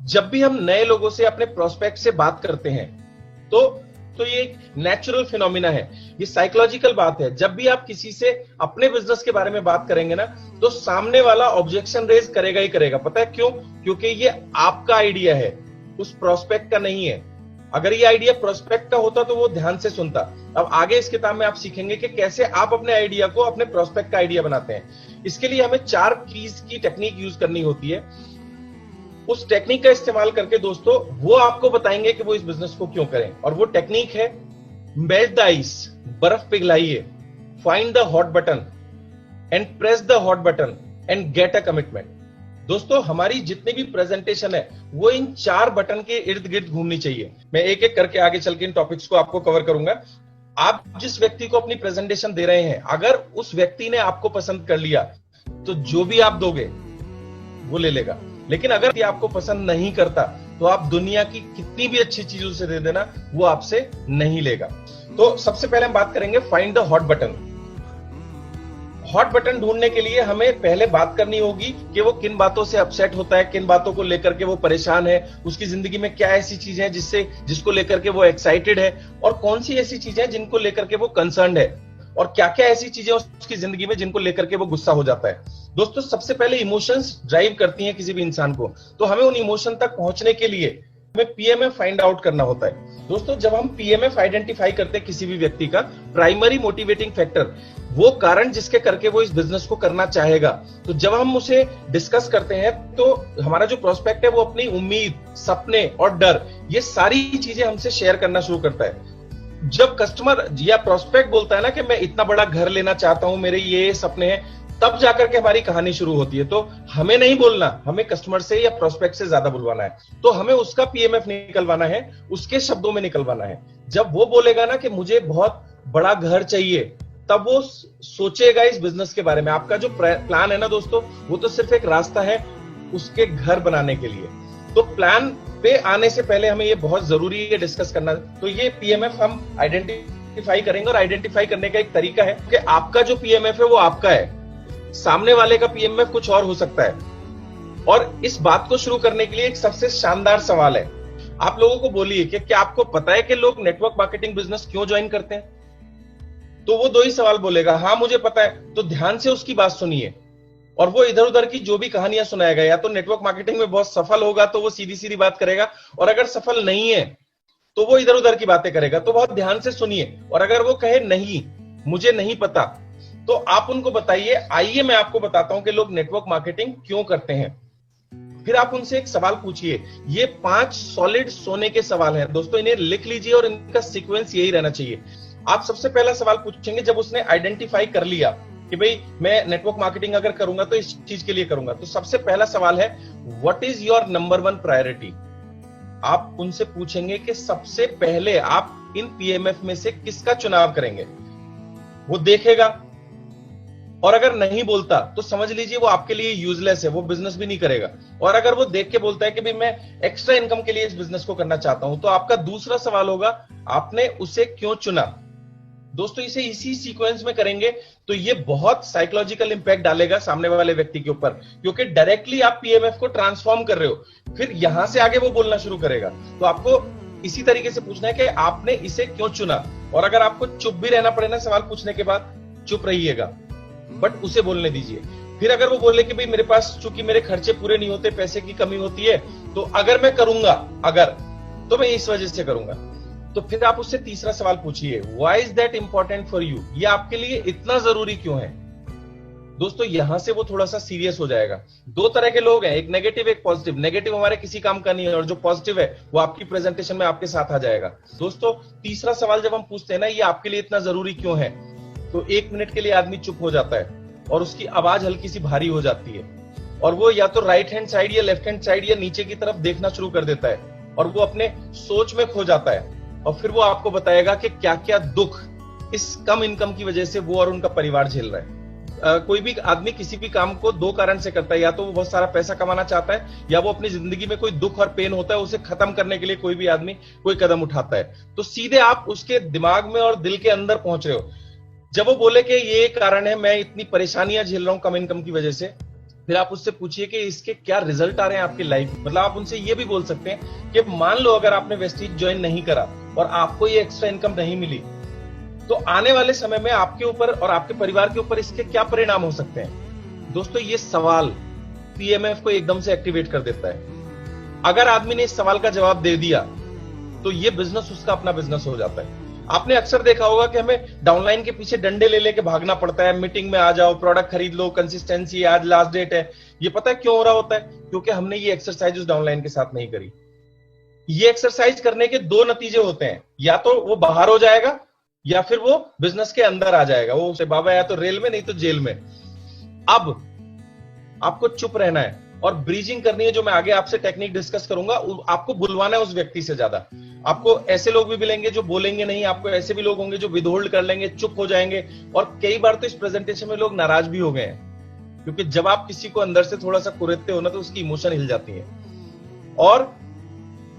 जब भी हम नए लोगों से, अपने प्रोस्पेक्ट से बात करते हैं, तो ये एक नेचुरल फिनोमिना है, ये साइकोलॉजिकल बात है। जब भी आप किसी से अपने बिजनेस के बारे में बात करेंगे ना, तो सामने वाला ऑब्जेक्शन रेज करेगा ही करेगा। पता है क्यों? क्योंकि ये आपका आइडिया है, उस प्रोस्पेक्ट का नहीं है। अगर ये आइडिया प्रोस्पेक्ट का होता तो वो ध्यान से सुनता। अब आगे इस किताब में आप सीखेंगे कि कैसे आप अपने आइडिया को अपने प्रोस्पेक्ट का आइडिया बनाते हैं। इसके लिए हमें 4 कीज की टेक्निक यूज करनी होती है। उस टेक्निक का इस्तेमाल करके दोस्तों वो आपको बताएंगे कि वो इस बिजनेस को क्यों करें। और वो टेक्निक है मेल्ट द आइस, बर्फ पिघलाइए, find the hot button and press the hot button and get a commitment. दोस्तों हमारी जितनी भी प्रेजेंटेशन है वो इन 4 बटन के इर्द गिर्द घूमनी चाहिए। मैं एक एक करके आगे चल के इन टॉपिक्स को आपको कवर करूंगा। आप जिस व्यक्ति को अपनी प्रेजेंटेशन दे रहे हैं, अगर उस व्यक्ति ने आपको पसंद कर लिया तो जो भी आप दोगे वो ले लेगा। लेकिन अगर ये आपको पसंद नहीं करता तो आप दुनिया की कितनी भी अच्छी चीज उसे दे देना, वो आपसे नहीं लेगा। तो सबसे पहले हम बात करेंगे find the hot button. Hot button ढूंढने के लिए हमें पहले बात करनी होगी कि वो किन बातों से अपसेट होता है, किन बातों को लेकर के वो परेशान है, उसकी जिंदगी में क्या ऐसी चीजें हैं जिसको लेकर के वो एक्साइटेड है, और कौन सी ऐसी चीजें हैं जिनको लेकर के वो कंसर्न्ड है, और क्या क्या ऐसी चीजें उसकी जिंदगी में जिनको लेकर के वो गुस्सा हो जाता है। दोस्तों सबसे पहले इमोशंस ड्राइव करती हैं किसी भी इंसान को, तो हमें उन इमोशन तक पहुंचने के लिए हमें पीएमएफ फाइंड आउट करना होता है। दोस्तों जब हम पीएमएफ आइडेंटिफाई करते हैं किसी भी व्यक्ति का, प्राइमरी मोटिवेटिंग फैक्टर, वो कारण जिसके करके वो इस बिजनेस को करना चाहेगा, तो जब हम उसे डिस्कस करते हैं तो हमारा जो प्रोस्पेक्ट है वो अपनी उम्मीद, सपने और डर, ये सारी चीजें हमसे शेयर करना शुरू करता है। जब कस्टमर या प्रोस्पेक्ट बोलता है ना कि मैं इतना बड़ा घर लेना चाहता हूं, मेरे ये सपने हैं, तब जाकर के हमारी कहानी शुरू होती है। तो हमें नहीं बोलना, हमें कस्टमर से या प्रोस्पेक्ट से ज्यादा बुलवाना है। तो हमें उसका पीएमएफ निकलवाना है, उसके शब्दों में निकलवाना है। जब वो बोलेगा ना कि मुझे बहुत बड़ा घर चाहिए, तब वो सोचेगा इस बिजनेस के बारे में। आपका जो प्लान है ना दोस्तों, वो तो सिर्फ एक रास्ता है उसके घर बनाने के लिए। तो प्लान पे आने से पहले हमें ये बहुत जरूरी है डिस्कस करना। तो ये पीएमएफ हम आइडेंटिफाई करेंगे, और आइडेंटिफाई करने का एक तरीका है कि आपका जो पीएमएफ है वो आपका है, सामने वाले का पीएमएफ कुछ और हो सकता है। और इस बात को शुरू करने के लिए एक सबसे शानदार सवाल है। आप लोगों को बोलिए कि क्या आपको पता है कि लोग नेटवर्क मार्केटिंग बिजनेस क्यों ज्वाइन करते हैं? तो वो 2 ही सवाल बोलेगा, हाँ मुझे पता है। तो ध्यान से उसकी बात सुनिए, और वो इधर उधर की जो भी कहानियां सुनाएगा, या तो नेटवर्क मार्केटिंग में बहुत सफल होगा तो वो सीधी सीधी बात करेगा, और अगर सफल नहीं है तो वो इधर उधर की बातें करेगा। तो बहुत ध्यान से सुनिए, और अगर वो कहे नहीं मुझे नहीं पता, तो आप उनको बताइए, आइए मैं आपको बताता हूं कि लोग नेटवर्क मार्केटिंग क्यों करते हैं। फिर आप उनसे एक सवाल पूछिए। ये 5 सॉलिड सोने के सवाल हैं दोस्तों, इन्हें लिख लीजिए और इनका सीक्वेंस यही रहना चाहिए। आप सबसे पहला सवाल पूछेंगे जब उसने आइडेंटिफाई कर लिया कि भाई मैं नेटवर्क मार्केटिंग अगर करूंगा तो इस चीज के लिए करूंगा, तो सबसे पहला सवाल है what is your number 1 priority. आप उनसे पूछेंगे कि सबसे पहले आप इन पीएमएफ में से किसका चुनाव करेंगे। वो देखेगा, और अगर नहीं बोलता तो समझ लीजिए वो आपके लिए यूजलेस है, वो बिजनेस भी नहीं करेगा। और अगर वो देख के बोलता है कि भाई मैं एक्स्ट्रा इनकम के लिए इस बिजनेस को करना चाहता हूं, तो आपका दूसरा सवाल होगा आपने उसे क्यों चुना। दोस्तों इसे इसी सीक्वेंस में करेंगे तो ये बहुत साइकोलॉजिकल इंपैक्ट डालेगा सामने वाले व्यक्ति के ऊपर, क्योंकि डायरेक्टली आप पीएमएफ को ट्रांसफॉर्म कर रहे हो। फिर यहां से आगे वो बोलना शुरू करेगा। तो आपको इसी तरीके से पूछना है कि आपने इसे क्यों चुना। और अगर आपको चुप भी रहना पड़े ना सवाल पूछने के बाद, चुप रहिएगा, बट उसे बोलने दीजिए। फिर अगर वो बोले कि भाई मेरे पास चूंकि मेरे खर्चे पूरे नहीं होते, पैसे की कमी होती है, तो अगर मैं करूंगा, तो मैं इस वजह से करूंगा। तो फिर आप उससे तीसरा सवाल पूछिए, why is that important for you. ये आपके लिए इतना जरूरी क्यों है। दोस्तों यहां से वो थोड़ा सा सीरियस हो जाएगा। 2 तरह के लोग हैं, एक नेगेटिव एक पॉजिटिव। नेगेटिव हमारे किसी काम का नहीं है, और जो पॉजिटिव है वो आपकी प्रेजेंटेशन में आपके साथ आ जाएगा। दोस्तों तीसरा सवाल जब हम पूछते हैं ना, ये आपके लिए इतना जरूरी क्यों है, तो 1 मिनट के लिए आदमी चुप हो जाता है और उसकी आवाज हल्की सी भारी हो जाती है, और वो या तो राइट हैंड साइड या लेफ्ट हैंड साइड या नीचे की तरफ देखना शुरू कर देता है, और वो अपने सोच में खो जाता है। और फिर वो आपको बताएगा कि क्या क्या दुख इस कम इनकम की वजह से वो और उनका परिवार झेल रहा है। कोई भी आदमी किसी भी काम को 2 कारण से करता है, या तो वो बहुत सारा पैसा कमाना चाहता है, या वो अपनी जिंदगी में कोई दुख और पेन होता है उसे खत्म करने के लिए कोई भी आदमी कोई कदम उठाता है। तो सीधे आप उसके दिमाग में और दिल के अंदर पहुंच रहे हो। जब वो बोले कि ये कारण है, मैं इतनी परेशानियां झेल रहा हूं कम इनकम की वजह से, फिर आप उससे पूछिए कि इसके क्या रिजल्ट आ रहे हैं आपकी लाइफ। मतलब आप उनसे ये भी बोल सकते हैं कि मान लो अगर आपने वेस्टीज ज्वाइन नहीं करा और आपको ये एक्स्ट्रा इनकम नहीं मिली, तो आने वाले समय में आपके ऊपर और आपके परिवार के ऊपर इसके क्या परिणाम हो सकते हैं। दोस्तों, ये सवाल पीएमएफ को एकदम से एक्टिवेट कर देता है। अगर आदमी ने इस सवाल का जवाब दे दिया तो ये बिजनेस उसका अपना बिजनेस हो जाता है। आपने अक्सर देखा होगा कि हमें डाउनलाइन के पीछे डंडे ले लेके भागना पड़ता है, मीटिंग में आ जाओ, प्रोडक्ट खरीद लो, कंसिस्टेंसी, आज लास्ट डेट है। ये पता है क्यों हो रहा होता है? क्योंकि हमने ये एक्सरसाइज उस डाउनलाइन के साथ नहीं करी। ये एक्सरसाइज करने के दो नतीजे होते हैं, या तो वो बाहर हो जाएगा या फिर वो बिजनेस के अंदर आ जाएगा। वो उसे बाबा या तो रेल में नहीं तो जेल में। अब आपको चुप रहना है और ब्रीजिंग करनी है, जो मैं आगे आपसे टेक्निक डिस्कस करूंगा। आपको बुलवाना है उस व्यक्ति से ज्यादा। आपको ऐसे लोग भी मिलेंगे जो बोलेंगे नहीं, आपको ऐसे भी लोग होंगे जो विदहोल्ड कर लेंगे, चुप हो जाएंगे। और कई बार तो इस प्रेजेंटेशन में लोग नाराज भी हो गए हैं, क्योंकि जब आप किसी को अंदर से थोड़ा सा कुरेदते हो ना, तो उसकी इमोशन हिल जाती है। और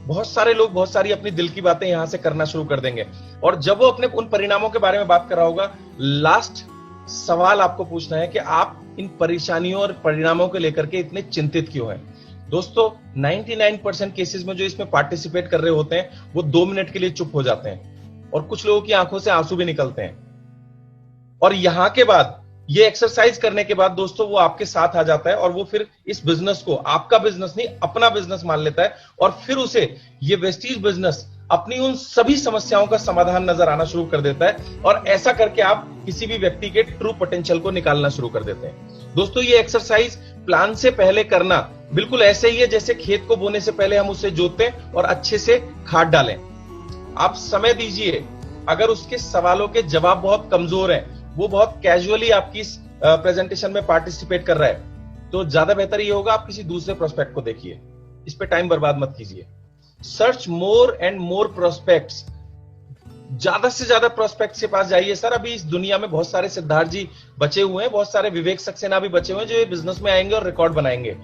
बहुत सारे लोग बहुत सारी अपनी दिल की बातें यहां से करना शुरू कर देंगे। और जब वो अपने उन परिणामों के बारे में बात कर रहा होगा, लास्ट सवाल आपको पूछना है कि आप इन परेशानियों और परिणामों को लेकर के इतने चिंतित क्यों हैं। दोस्तों, 99% केसेस में जो इसमें पार्टिसिपेट कर रहे होते हैं वो 2 मिनट के लिए चुप हो जाते हैं, और कुछ लोगों की आंखों से आंसू भी निकलते हैं। और यहां के बाद ये एक्सरसाइज करने के बाद दोस्तों वो आपके साथ आ जाता है, और वो फिर इस बिजनेस को आपका बिजनेस नहीं अपना बिजनेस मान लेता है, और फिर उसे ये वेस्टीज बिजनेस अपनी उन सभी समस्याओं का समाधान नजर आना शुरू कर देता है। और ऐसा करके आप किसी भी व्यक्ति के ट्रू पोटेंशियल को निकालना शुरू कर देते हैं। दोस्तों, ये एक्सरसाइज प्लान से पहले करना बिल्कुल ऐसे ही है जैसे खेत को बोने से पहले हम उसे जोतें और अच्छे से खाद डालें। आप समय दीजिए। अगर उसके सवालों के जवाब बहुत कमजोर हैं, वो बहुत कैजुअली आपकी इस प्रेजेंटेशन में पार्टिसिपेट कर रहा है, तो ज्यादा बेहतर ये होगा आप किसी दूसरे प्रोस्पेक्ट को देखिए। इस पे टाइम बर्बाद मत कीजिए। Search more and more prospects. ज्यादा से ज्यादा प्रोस्पेक्ट के पास जाइए। सर, अभी इस दुनिया में बहुत सारे सिद्धार्थ जी बचे हुए हैं, बहुत सारे विवेक सक्सेना भी बचे हुए हैं जो ये बिजनेस में आएंगे और रिकॉर्ड बनाएंगे।